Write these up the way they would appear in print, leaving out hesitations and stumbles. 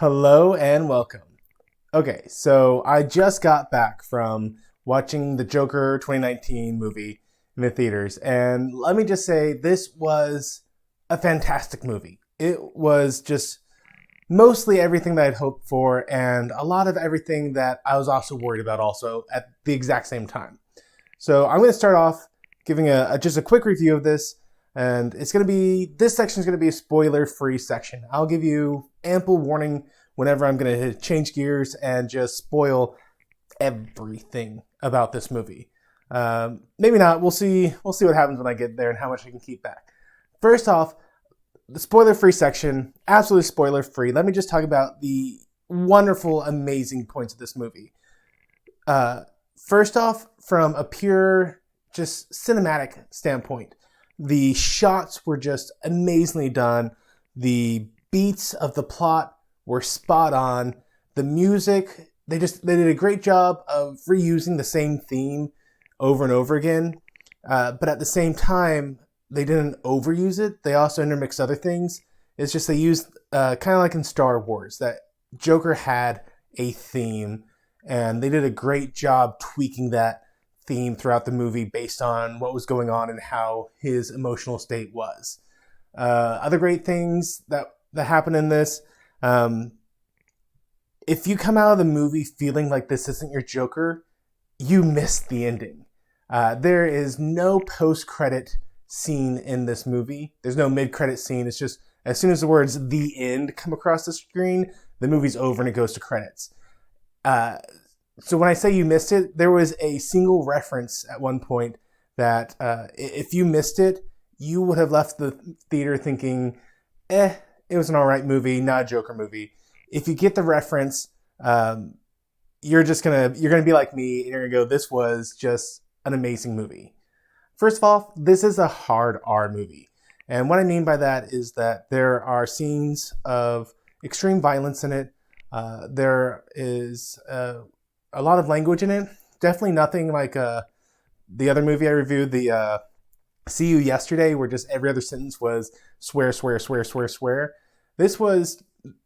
Hello and welcome. Okay, so I just got back from watching the Joker 2019 movie in the theaters, and let me just say, this was a fantastic movie. It was just mostly everything that I'd hoped for, and a lot of everything that I was also worried about also at the exact same time. So I'm going to start off giving just a quick review of this, and this section is going to be a spoiler-free section. I'll give you ample warning whenever I'm going to change gears and just spoil everything about this movie. Maybe not. We'll see. We'll see what happens when I get there and how much I can keep back. First off, the spoiler-free section, absolutely spoiler-free. Let me just talk about the wonderful, amazing points of this movie. First off, from a pure, just cinematic standpoint, the shots were just amazingly done. The beats of the plot were spot on. The music, they did a great job of reusing the same theme over and over again. But at the same time, they didn't overuse it. They also intermixed other things. It's just they used, kind of like in Star Wars, that Joker had a theme, and they did a great job tweaking that theme throughout the movie based on what was going on and how his emotional state was. Other great things that happen in this, if you come out of the movie feeling like this isn't your Joker, you missed the ending. There is no post-credit scene in this movie. There's no mid-credit scene. It's just as soon as the words "the end" come across the screen, the movie's over and it goes to credits. So when I say you missed it, there was a single reference at one point that if you missed it, you would have left the theater thinking, it was an alright movie, not a Joker movie. If you get the reference, you're gonna be like me and you're gonna go, this was just an amazing movie. First of all, this is a hard R movie. And what I mean by that is that there are scenes of extreme violence in it. There is a lot of language in it. Definitely nothing like the other movie I reviewed, the See You Yesterday, where just every other sentence was swear, swear, swear, swear, swear.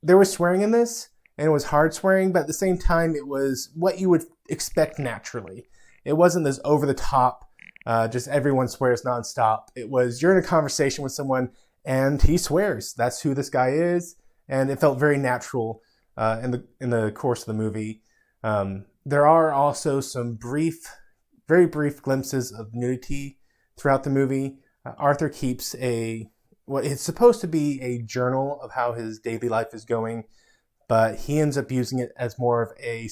There was swearing in this, and it was hard swearing, but at the same time, it was what you would expect naturally. It wasn't this over-the-top, just everyone swears nonstop. It was, you're in a conversation with someone, and he swears. That's who this guy is, and it felt very natural in the course of the movie. There are also some very brief glimpses of nudity throughout the movie. Arthur keeps what is supposed to be a journal of how his daily life is going, but he ends up using it as more of a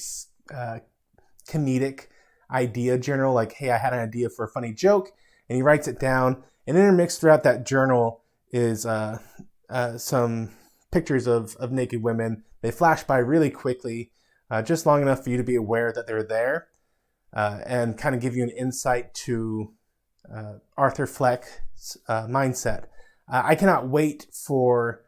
comedic idea journal, like, hey, I had an idea for a funny joke, and he writes it down, and intermixed throughout that journal is some pictures of naked women. They flash by really quickly, just long enough for you to be aware that they're there, and kind of give you an insight to Arthur Fleck's mindset. I cannot wait for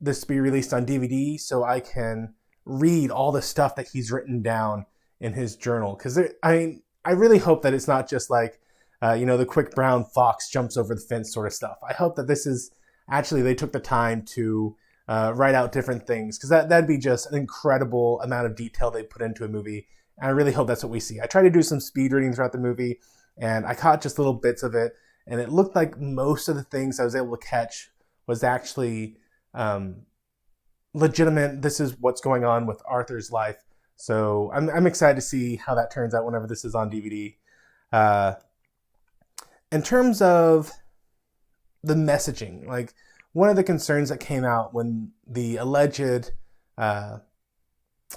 this to be released on DVD so I can read all the stuff that he's written down in his journal. Because I really hope that it's not just like, the quick brown fox jumps over the fence sort of stuff. I hope that this is actually, they took the time to write out different things, because that'd be just an incredible amount of detail they put into a movie. And I really hope that's what we see. I tried to do some speed reading throughout the movie, and I caught just little bits of it, and it looked like most of the things I was able to catch was actually legitimate. This is what's going on with Arthur's life. So I'm excited to see how that turns out whenever this is on DVD. In terms of the messaging, like, one of the concerns that came out when the alleged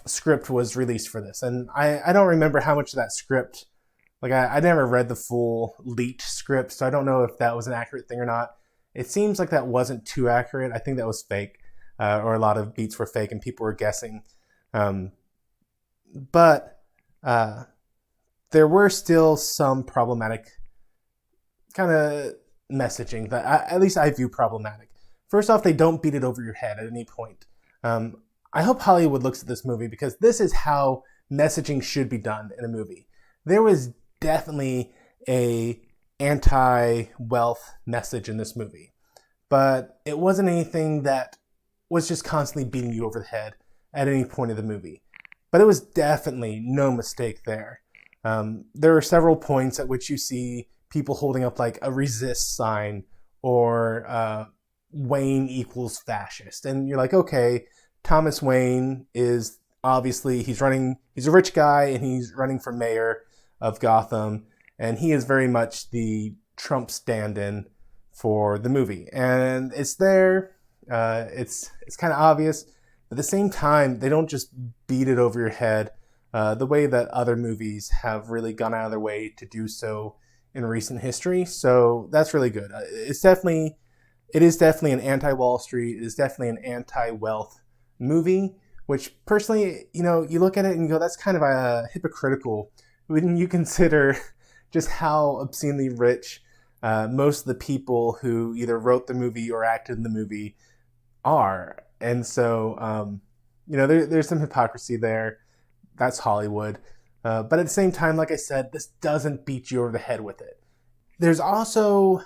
script was released for this, and I don't remember how much of that script, like, I never read the full leaked script, so I don't know if that was an accurate thing or not. It seems like that wasn't too accurate. I think that was fake, or a lot of beats were fake and people were guessing. But there were still some problematic kind of messaging that at least I view problematic. First off, they don't beat it over your head at any point. I hope Hollywood looks at this movie, because this is how messaging should be done in a movie. There was definitely a anti-wealth message in this movie, but it wasn't anything that was just constantly beating you over the head. at any point of the movie. But it was definitely no mistake there. There are several points at which you see people holding up like a resist sign or Wayne equals fascist. And you're like, okay, Thomas Wayne is obviously, he's a rich guy and he's running for mayor of Gotham. And he is very much the Trump stand-in for the movie. And it's there. It's kind of obvious. But at the same time, they don't just beat it over your head the way that other movies have really gone out of their way to do so in recent history. So that's really good. It is definitely an anti-Wall Street. It is definitely an anti-wealth movie, which personally, you look at it and you go, that's kind of hypocritical when you consider just how obscenely rich most of the people who either wrote the movie or acted in the movie are. And so, there's some hypocrisy there. That's Hollywood. But at the same time, like I said, this doesn't beat you over the head with it. There's also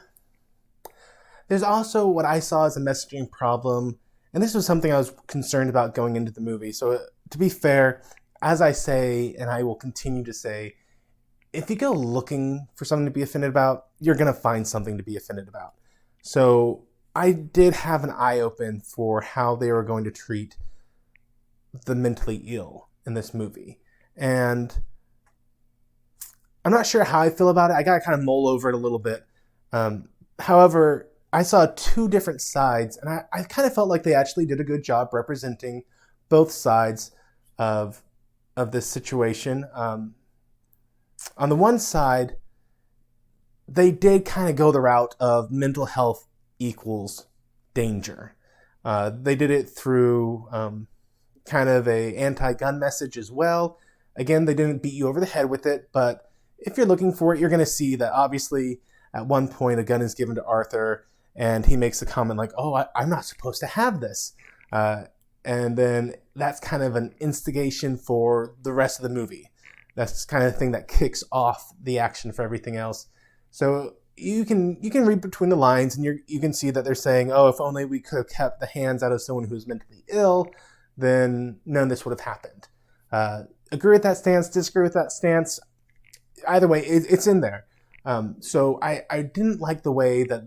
what I saw as a messaging problem, and this was something I was concerned about going into the movie. So to be fair, as I say, and I will continue to say, if you go looking for something to be offended about, you're going to find something to be offended about. So I did have an eye open for how they were going to treat the mentally ill in this movie. And I'm not sure how I feel about it. I got to kind of mull over it a little bit. However, I saw two different sides, and I kind of felt like they actually did a good job representing both sides of this situation. On the one side, they did kind of go the route of mental health equals danger. They did it through kind of a anti-gun message as well. Again, they didn't beat you over the head with it, but if you're looking for it, you're going to see that obviously at one point a gun is given to Arthur and he makes a comment like, oh, I'm not supposed to have this. And then that's kind of an instigation for the rest of the movie. That's kind of the thing that kicks off the action for everything else. So you can read between the lines and you can see that they're saying, oh, if only we could have kept the hands out of someone who's mentally ill, then none of this would have happened. Agree with that stance, disagree with that stance. Either way, it's in there. So I didn't like the way that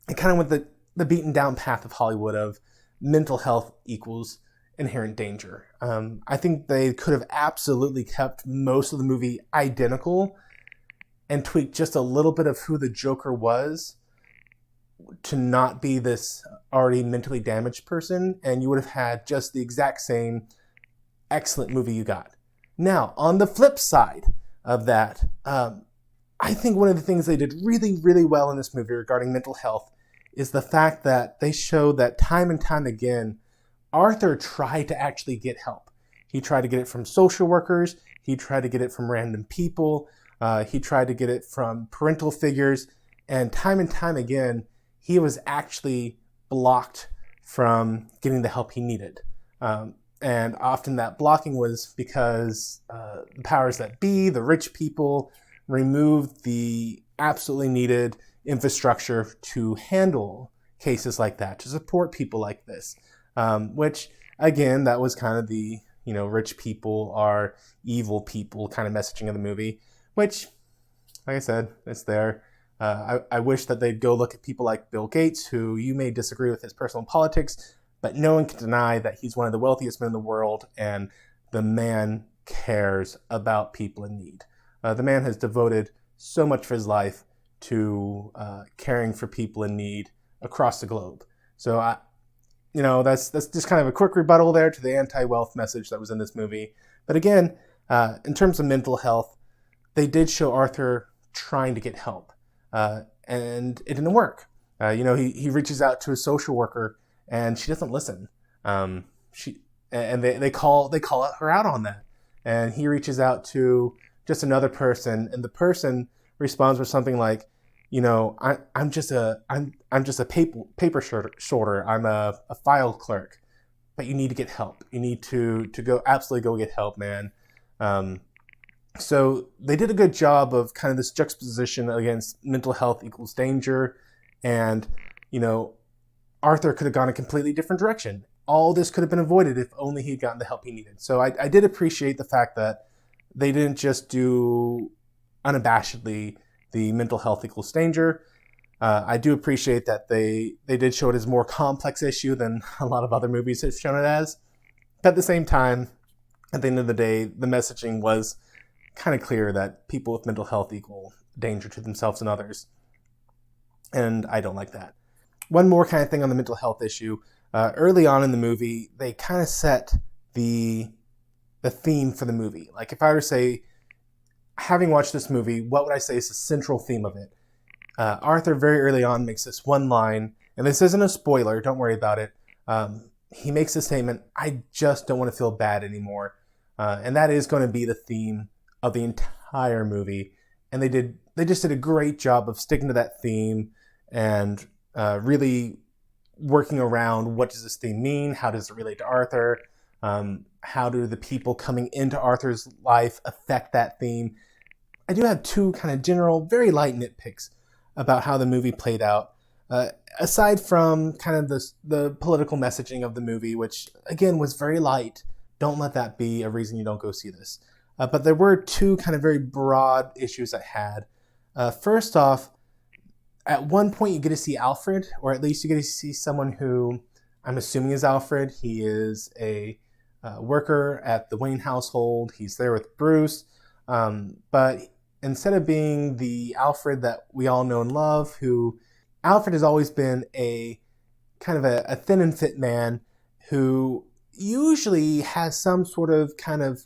it kind of went the beaten down path of Hollywood of mental health equals inherent danger. I think they could have absolutely kept most of the movie identical and tweaked just a little bit of who the Joker was to not be this already mentally damaged person, and you would have had just the exact same excellent movie you got. Now, on the flip side of that, I think one of the things they did really, really well in this movie regarding mental health is the fact that they showed that time and time again, Arthur tried to actually get help. He tried to get it from social workers. He tried to get it from random people. He tried to get it from parental figures. And time again, he was actually blocked from getting the help he needed. And often that blocking was because the powers that be, the rich people, removed the absolutely needed infrastructure to handle cases like that, to support people like this. Which, again, that was kind of the, rich people are evil people kind of messaging of the movie, which, like I said, it's there. I wish that they'd go look at people like Bill Gates, who you may disagree with his personal politics, but no one can deny that he's one of the wealthiest men in the world, and the man cares about people in need. The man has devoted so much of his life to caring for people in need across the globe. So, that's just kind of a quick rebuttal there to the anti-wealth message that was in this movie. But again, in terms of mental health, they did show Arthur trying to get help, and it didn't work. He reaches out to a social worker, and she doesn't listen. They call her out on that, and he reaches out to just another person, and the person responds with something like, I'm just a paper sorter. I'm a file clerk, but you need to get help. You need to absolutely go get help, man. So they did a good job of kind of this juxtaposition against mental health equals danger, and Arthur could have gone a completely different direction. All this could have been avoided if only he'd gotten the help he needed. So I did appreciate the fact that they didn't just do unabashedly the mental health equals danger. I do appreciate that they did show it as a more complex issue than a lot of other movies have shown it as. But at the same time, at the end of the day, the messaging was kind of clear that people with mental health equal danger to themselves and others. And I don't like that. One more kind of thing on the mental health issue. Early on in the movie, they kind of set the theme for the movie. Like if I were to say, having watched this movie, what would I say is the central theme of it? Arthur very early on makes this one line, and this isn't a spoiler, don't worry about it. He makes the statement, I just don't want to feel bad anymore. And that is going to be the theme of the entire movie. And they just did a great job of sticking to that theme and really working around what does this theme mean? How does it relate to Arthur? How do the people coming into Arthur's life affect that theme? I do have two kind of general, very light nitpicks about how the movie played out. Aside from kind of the political messaging of the movie, which again was very light, don't let that be a reason you don't go see this. But there were two kind of very broad issues I had. First off, at one point you get to see Alfred, or at least you get to see someone who I'm assuming is Alfred. He is a worker at the Wayne household. He's there with Bruce. But instead of being the Alfred that we all know and love, who Alfred has always been a kind of a thin and fit man who usually has some sort of kind of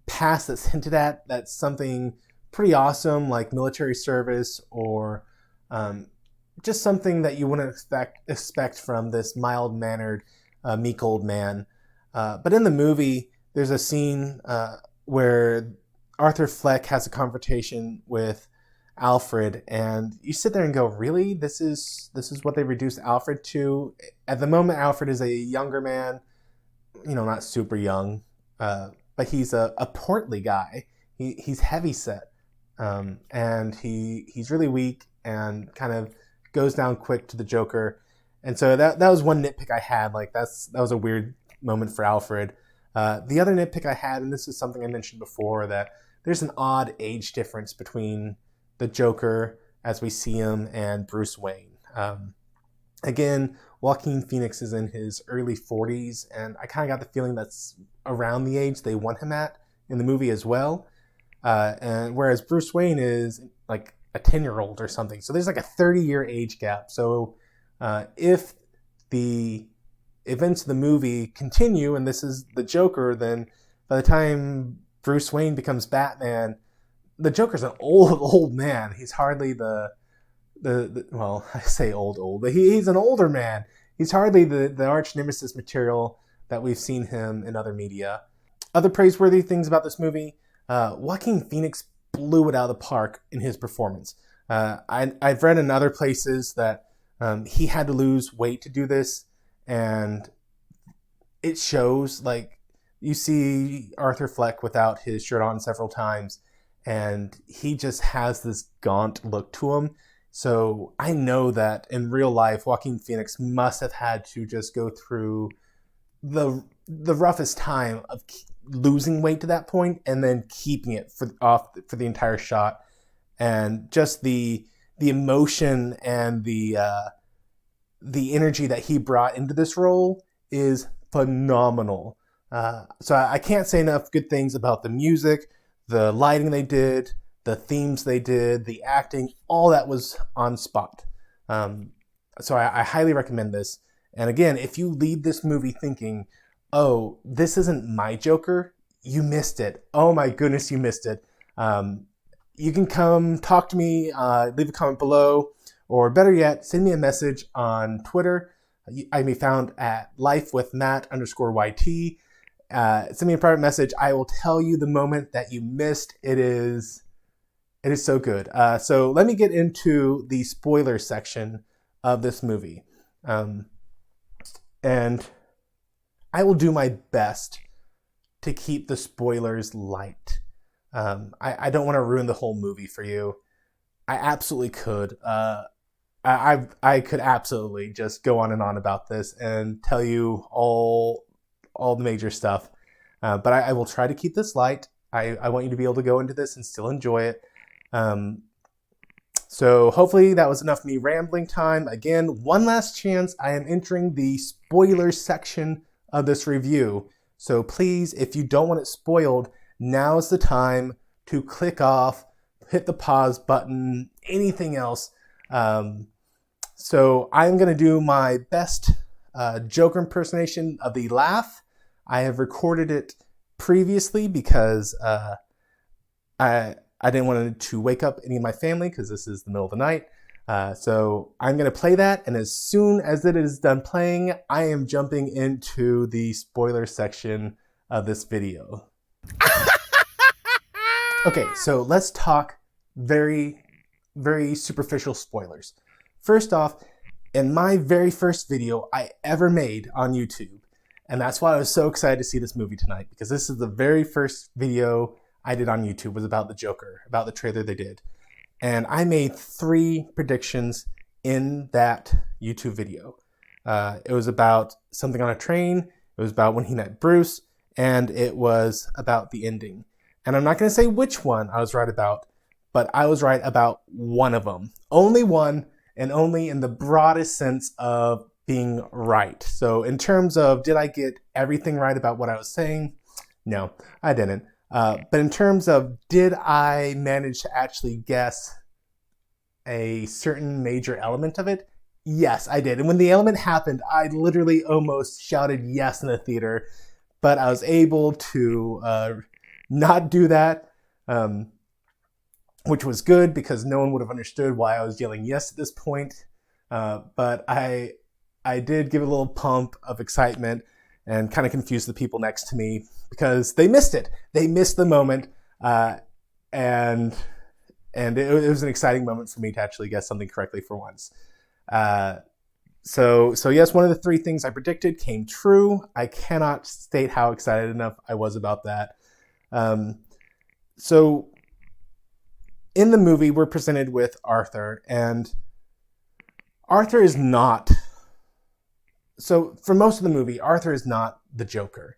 past that's hinted at that's something pretty awesome, like military service or just something that you wouldn't expect from this mild-mannered, meek old man. But in the movie, there's a scene where Arthur Fleck has a confrontation with Alfred, and you sit there and go, really? This is what they reduced Alfred to? At the moment, Alfred is a younger man, not super young, but he's a portly guy. He's heavy set, and he's really weak and kind of goes down quick to the Joker. And so that was one nitpick I had. Like that was a weird moment for Alfred. The other nitpick I had, and this is something I mentioned before, that there's an odd age difference between the Joker as we see him and Bruce Wayne. Again, Joaquin Phoenix is in his early 40s, and I kind of got the feeling that's around the age they want him at in the movie as well. And whereas Bruce Wayne is like a 10-year-old or something. So there's like a 30-year age gap. So if the events of the movie continue and this is the Joker, then by the time Bruce Wayne becomes Batman, the Joker's an old man. He's hardly the well, I say old, but he's an older man. He's hardly the arch nemesis material that we've seen him in other media. Other praiseworthy things about this movie, Joaquin Phoenix blew it out of the park in his performance. I've read in other places that he had to lose weight to do this, and it shows. Like, you see Arthur Fleck without his shirt on several times, and he just has this gaunt look to him. So I know that in real life, Joaquin Phoenix must have had to just go through the roughest time of losing weight to that point and then keeping it for the entire shot. And just the emotion and the energy that he brought into this role is phenomenal. So I can't say enough good things about the music, the lighting they did, the themes they did, the acting, all that was on spot. So I highly recommend this. And again, if you leave this movie thinking, oh, this isn't my Joker, you missed it. Oh my goodness, you missed it. You can come talk to me, leave a comment below, or better yet, send me a message on Twitter. I can be found at lifewithmatt_YT. Send me a private message. I will tell you the moment that you missed. It is so good. So let me get into the spoiler section of this movie. And I will do my best to keep the spoilers light. I don't want to ruin the whole movie for you. I absolutely could. I could absolutely just go on and on about this and tell you all the major stuff, but I will try to keep this light. I want you to be able to go into this and still enjoy it. So hopefully that was enough me rambling time. Again, one last chance. I am entering the spoiler section of this review. So please, if you don't want it spoiled, now's the time to click off, hit the pause button, anything else. So I'm going to do my best Joker impersonation of the laugh. I have recorded it previously because I didn't want to wake up any of my family because this is the middle of the night. So I'm going to play that, and as soon as it is done playing, I am jumping into the spoiler section of this video. Okay, so let's talk very, very superficial spoilers. First off, in my very first video I ever made on YouTube, and that's why I was so excited to see this movie tonight, because this is the very first video I did on YouTube, was about the Joker, about the trailer they did. And I made 3 predictions in that YouTube video. It was about something on a train, it was about when he met Bruce, and it was about the ending. And I'm not going to say which one I was right about, but I was right about one of them. Only one, and only in the broadest sense of being right. So in terms of, did I get everything right about what I was saying? No, I didn't. But in terms of, did I manage to actually guess a certain major element of it? Yes, I did. And when the element happened, I literally almost shouted yes in the theater, but I was able to not do that, which was good because no one would have understood why I was yelling yes at this point. But I did give a little pump of excitement and kind of confused the people next to me because they missed it. They missed the moment, and it was an exciting moment for me to actually guess something correctly for once. So yes, one of the 3 things I predicted came true. I cannot state how excited enough I was about that. So in the movie, we're presented with Arthur, and Arthur is not... So for most of the movie, Arthur is not the Joker.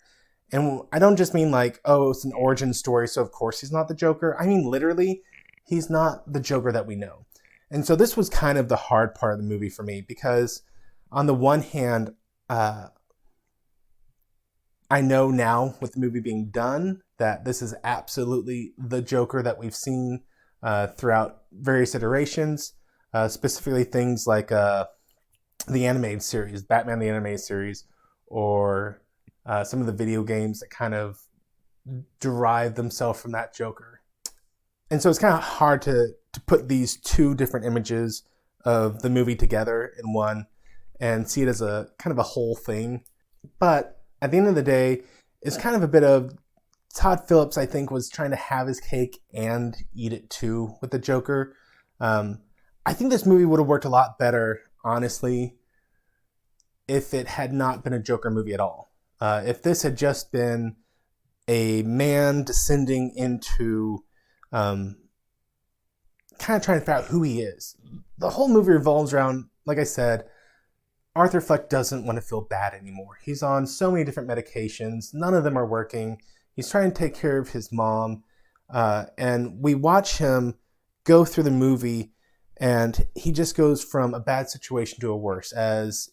And I don't just mean like, oh, it's an origin story, so of course he's not the Joker. I mean, literally, he's not the Joker that we know. And so this was kind of the hard part of the movie for me, because on the one hand, I know now with the movie being done that this is absolutely the Joker that we've seen throughout various iterations, specifically things like the animated series, Batman the Animated Series, or some of the video games that kind of derive themselves from that Joker. And so it's kind of hard to put these 2 different images of the movie together in one and see it as a kind of a whole thing. But at the end of the day, it's kind of a bit of Todd Phillips, I think, was trying to have his cake and eat it too with the Joker. I think this movie would have worked a lot better, honestly, if it had not been a Joker movie at all. If this had just been a man descending into kind of trying to figure out who he is. The whole movie revolves around, like I said, Arthur Fleck doesn't want to feel bad anymore. He's on so many different medications. None of them are working. He's trying to take care of his mom. And we watch him go through the movie, and he just goes from a bad situation to a worse as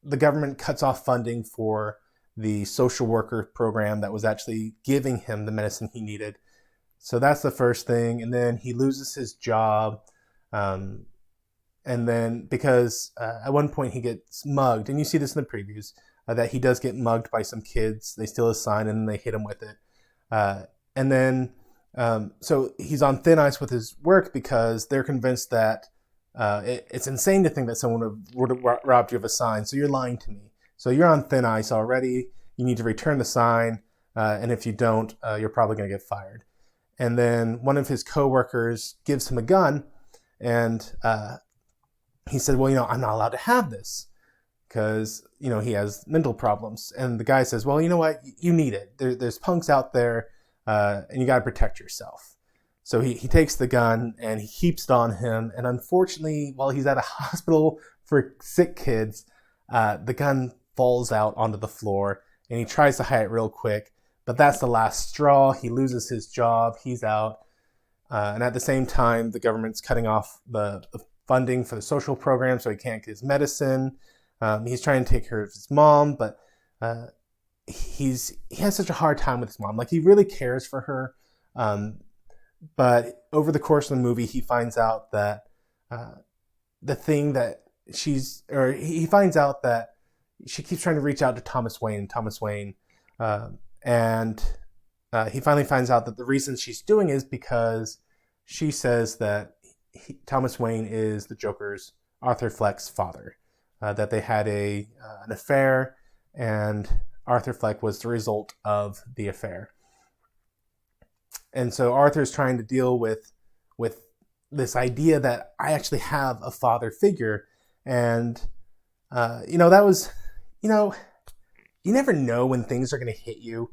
the government cuts off funding for the social worker program that was actually giving him the medicine he needed. So that's the first thing. And then he loses his job. And then because at one point he gets mugged, and you see this in the previews, that he does get mugged by some kids. They steal his sign and then they hit him with it. And then, so he's on thin ice with his work because they're convinced that it's insane to think that someone would have robbed you of a sign. So you're lying to me. So you're on thin ice already. You need to return the sign. And if you don't, you're probably going to get fired. And then one of his coworkers gives him a gun, and he said, well, I'm not allowed to have this because, he has mental problems. And the guy says, well, you know what? You need it. There's punks out there, and you got to protect yourself. So he takes the gun and he keeps it on him. And unfortunately, while he's at a hospital for sick kids, the gun falls out onto the floor and he tries to hide it real quick. But that's the last straw. He loses his job. He's out. And at the same time, the government's cutting off the funding for the social program, so he can't get his medicine. He's trying to take care of his mom, but he has such a hard time with his mom. Like, he really cares for her. But over the course of the movie, he finds out that he finds out that she keeps trying to reach out to Thomas Wayne, and he finally finds out that the reason she's doing is because she says that Thomas Wayne is the Joker's, Arthur Fleck's father, that they had an affair, and Arthur Fleck was the result of the affair. And so Arthur's trying to deal with this idea that I actually have a father figure. And, that was, you never know when things are going to hit you.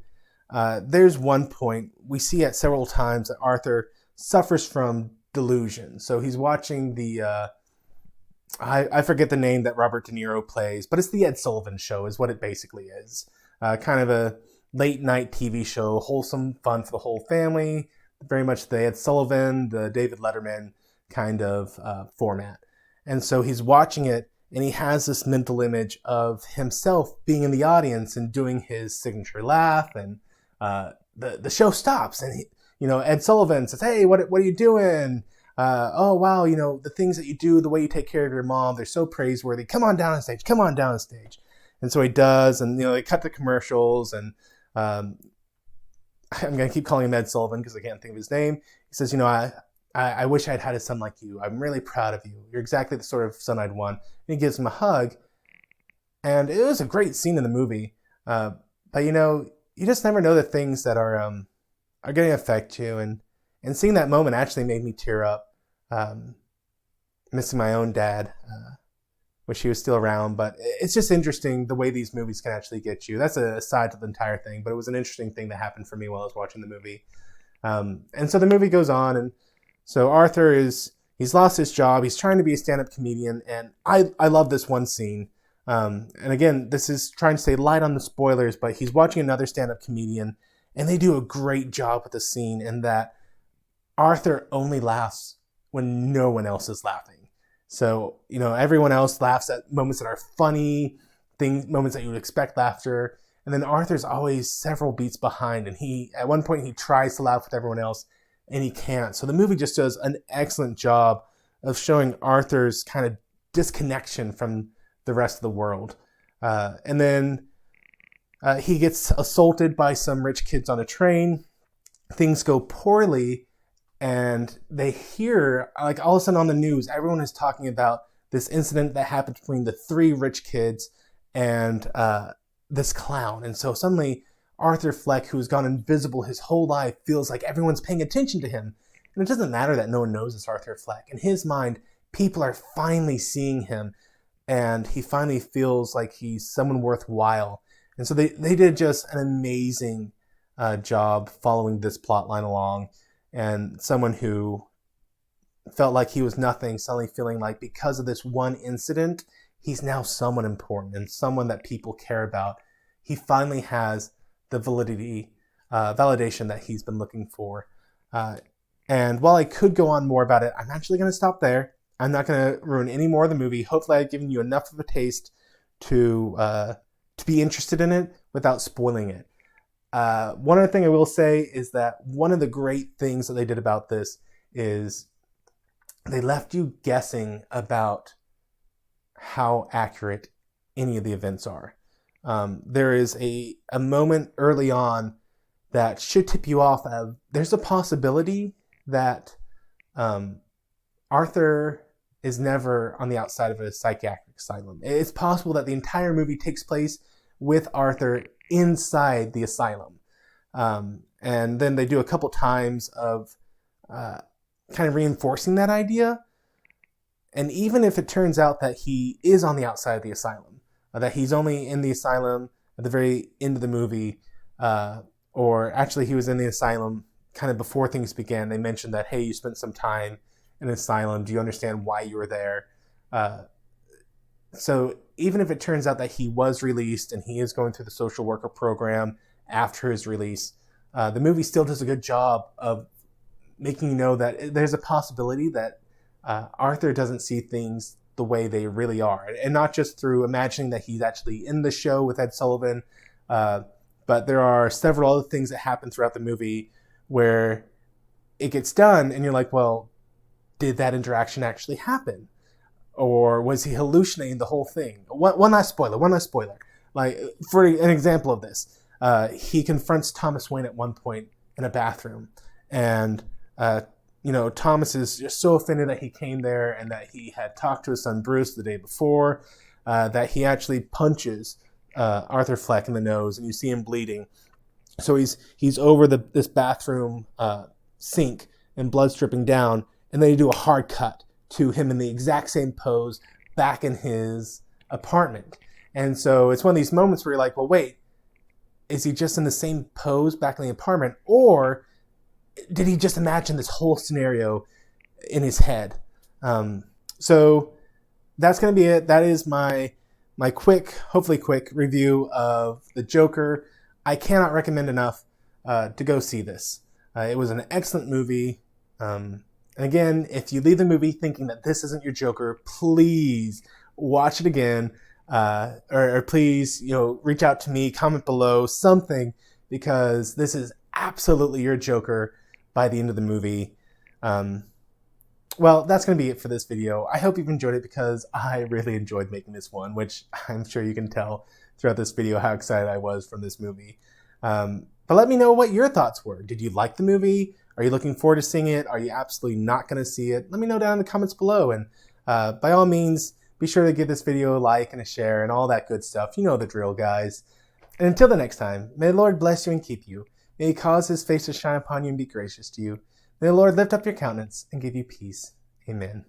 There's one point, we see it several times, that Arthur suffers from delusion. So he's watching the, I forget the name that Robert De Niro plays, but it's the Ed Sullivan Show is what it basically is. Kind of a late night TV show, wholesome fun for the whole family. Very much the Ed Sullivan, the David Letterman kind of format. And so he's watching it, and he has this mental image of himself being in the audience and doing his signature laugh. And the show stops, and Ed Sullivan says, "Hey, what are you doing? Oh wow, the things that you do, the way you take care of your mom, they're so praiseworthy. Come on down on stage. Come on down on stage." And so he does, and they cut the commercials, and I'm going to keep calling him Ed Sullivan because I can't think of his name. He says, I wish I'd had a son like you. I'm really proud of you. You're exactly the sort of son I'd want. And he gives him a hug. And it was a great scene in the movie. But you just never know the things that are going to affect you. And seeing that moment actually made me tear up. Missing my own dad. Wish he was still around, but it's just interesting the way these movies can actually get you. That's a side to the entire thing, but it was an interesting thing that happened for me while I was watching the movie. And so the movie goes on, and so Arthur he's lost his job. He's trying to be a stand-up comedian, and I love this one scene. And again, this is trying to stay light on the spoilers, but he's watching another stand-up comedian, and they do a great job with the scene in that Arthur only laughs when no one else is laughing. So, everyone else laughs at moments that are funny, moments that you would expect laughter. And then Arthur's always several beats behind. And at one point, he tries to laugh with everyone else, and he can't. So the movie just does an excellent job of showing Arthur's kind of disconnection from the rest of the world. And then he gets assaulted by some rich kids on a train. Things go poorly. And they hear, like, all of a sudden on the news, everyone is talking about this incident that happened between the three rich kids and this clown. And so suddenly Arthur Fleck, who's gone invisible his whole life, feels like everyone's paying attention to him. And it doesn't matter that no one knows it's Arthur Fleck. In his mind, people are finally seeing him, and he finally feels like he's someone worthwhile. And so they did just an amazing job following this plot line along. And someone who felt like he was nothing, suddenly feeling like because of this one incident, he's now someone important and someone that people care about. He finally has the validation that he's been looking for. And while I could go on more about it, I'm actually going to stop there. I'm not going to ruin any more of the movie. Hopefully I've given you enough of a taste to be interested in it without spoiling it. One other thing I will say is that one of the great things that they did about this is they left you guessing about how accurate any of the events are. There is a moment early on that should tip you off of there's a possibility that Arthur is never on the outside of a psychiatric asylum. It's possible that the entire movie takes place with Arthur inside the asylum. And then they do a couple times of kind of reinforcing that idea. And even if it turns out that he is on the outside of the asylum, that he's only in the asylum at the very end of the movie, or actually he was in the asylum kind of before things began, they mentioned that, hey, you spent some time in an asylum. Do you understand why you were there? So even if it turns out that he was released and he is going through the social worker program after his release, the movie still does a good job of making you know that there's a possibility that Arthur doesn't see things the way they really are. And not just through imagining that he's actually in the show with Ed Sullivan, but there are several other things that happen throughout the movie where it gets done and you're like, well, did that interaction actually happen? Or was he hallucinating the whole thing? One last spoiler. Like, for an example of this, he confronts Thomas Wayne at one point in a bathroom. And, Thomas is just so offended that he came there and that he had talked to his son Bruce the day before, that he actually punches Arthur Fleck in the nose, and you see him bleeding. So he's over this bathroom sink and blood's dripping down, and then you do a hard cut to him in the exact same pose back in his apartment. And so it's one of these moments where you're like, well, wait, is he just in the same pose back in the apartment? Or did he just imagine this whole scenario in his head? So that's going to be it. That is my hopefully quick review of The Joker. I cannot recommend enough to go see this. It was an excellent movie. And again, if you leave the movie thinking that this isn't your Joker, please watch it again, or please, reach out to me, comment below, something, because this is absolutely your Joker by the end of the movie. Well, that's going to be it for this video. I hope you've enjoyed it because I really enjoyed making this one, which I'm sure you can tell throughout this video how excited I was from this movie. But let me know what your thoughts were. Did you like the movie? Are you looking forward to seeing it? Are you absolutely not going to see it? Let me know down in the comments below. And by all means, be sure to give this video a like and a share and all that good stuff. You know the drill, guys. And until the next time, may the Lord bless you and keep you. May he cause his face to shine upon you and be gracious to you. May the Lord lift up your countenance and give you peace. Amen.